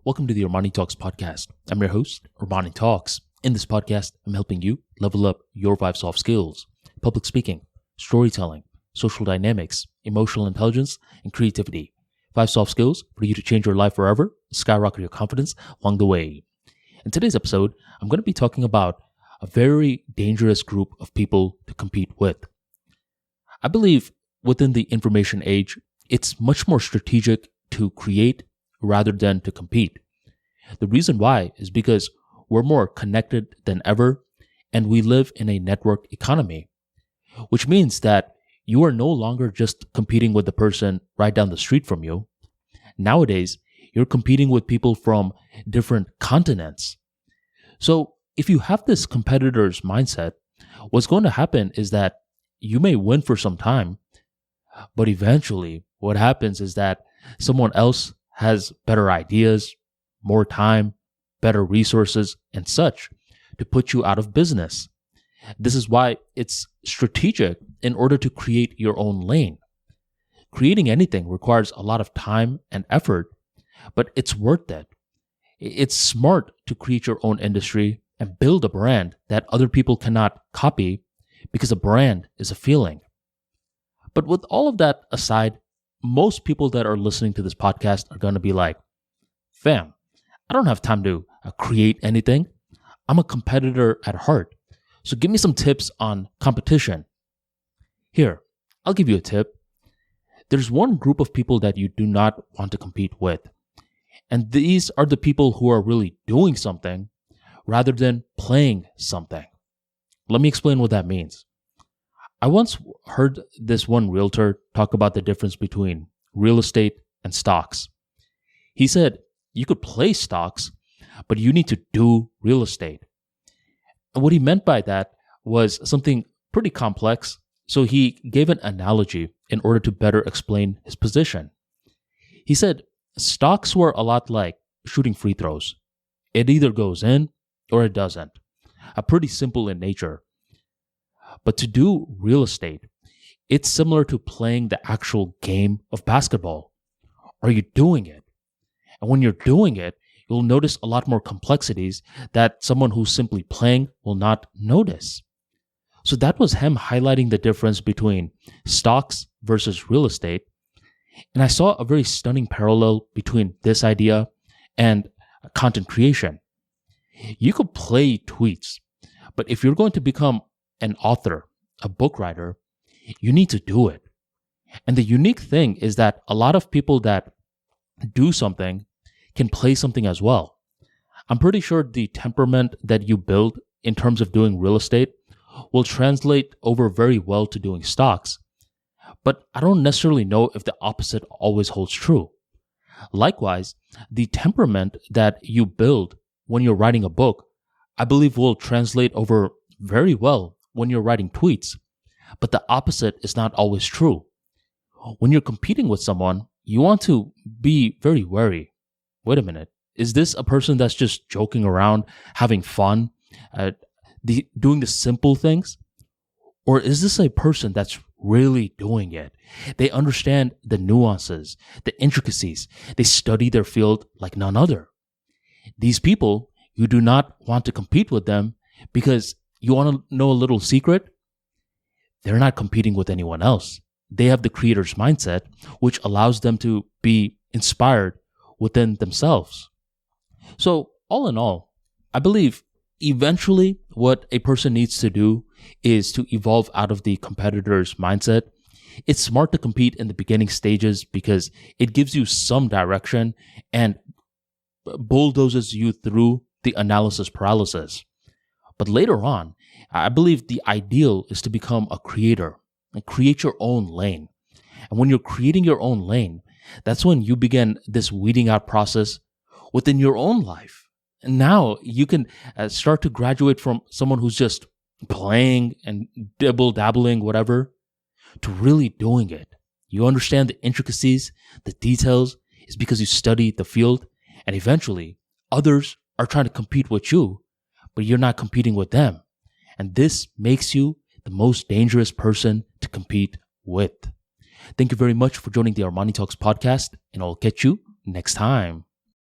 Welcome to the ArmaniTalks podcast. I'm your host, ArmaniTalks. In this podcast, I'm helping you level up your 5 soft skills: public speaking, storytelling, social dynamics, emotional intelligence, and creativity. 5 soft skills for you to change your life forever, skyrocket your confidence along the way. In today's episode, I'm going to be talking about a very dangerous group of people to compete with. I believe within the information age, it's much more strategic to create rather than to compete. The reason why is because we're more connected than ever, and we live in a network economy, which means that you are no longer just competing with the person right down the street from you. Nowadays, you're competing with people from different continents. So if you have this competitor's mindset, what's going to happen is that you may win for some time, but eventually what happens is that someone else has better ideas, more time, better resources, and such to put you out of business. This is why it's strategic in order to create your own lane. Creating anything requires a lot of time and effort, but it's worth it. It's smart to create your own industry and build a brand that other people cannot copy, because a brand is a feeling. But with all of that aside, most people that are listening to this podcast are going to be like, fam, I don't have time to create anything. I'm a competitor at heart. So give me some tips on competition. Here, I'll give you a tip. There's one group of people that you do not want to compete with. And these are the people who are really doing something rather than playing something. Let me explain what that means. I once heard this one realtor talk about the difference between real estate and stocks. He said, you could play stocks, but you need to do real estate. And what he meant by that was something pretty complex, so he gave an analogy in order to better explain his position. He said, stocks were a lot like shooting free throws. It either goes in or it doesn't. Pretty simple in nature. But to do real estate, it's similar to playing the actual game of basketball. Are you doing it? And when you're doing it, you'll notice a lot more complexities that someone who's simply playing will not notice. So that was him highlighting the difference between stocks versus real estate. And I saw a very stunning parallel between this idea and content creation. You could play tweets, but if you're going to become an author, a book writer, you need to do it. And the unique thing is that a lot of people that do something can play something as well. I'm pretty sure the temperament that you build in terms of doing real estate will translate over very well to doing stocks. But I don't necessarily know if the opposite always holds true. Likewise, the temperament that you build when you're writing a book, I believe will translate over very well when you're writing tweets. But the opposite is not always true. When you're competing with someone, you want to be very wary. Wait a minute. Is this a person that's just joking around, having fun, doing the simple things? Or is this a person that's really doing it? They understand the nuances, the intricacies. They study their field like none other. These people, you do not want to compete with them because you want to know a little secret? They're not competing with anyone else. They have the creator's mindset, which allows them to be inspired within themselves. So, all in all, I believe eventually what a person needs to do is to evolve out of the competitor's mindset. It's smart to compete in the beginning stages because it gives you some direction and bulldozes you through the analysis paralysis. But later on, I believe the ideal is to become a creator and create your own lane. And when you're creating your own lane, that's when you begin this weeding out process within your own life. And now you can start to graduate from someone who's just playing and dabbling, whatever, to really doing it. You understand the intricacies, the details, is because you study the field, and eventually others are trying to compete with you, but you're not competing with them. And this makes you the most dangerous person to compete with. Thank you very much for joining the ArmaniTalks podcast, and I'll catch you next time.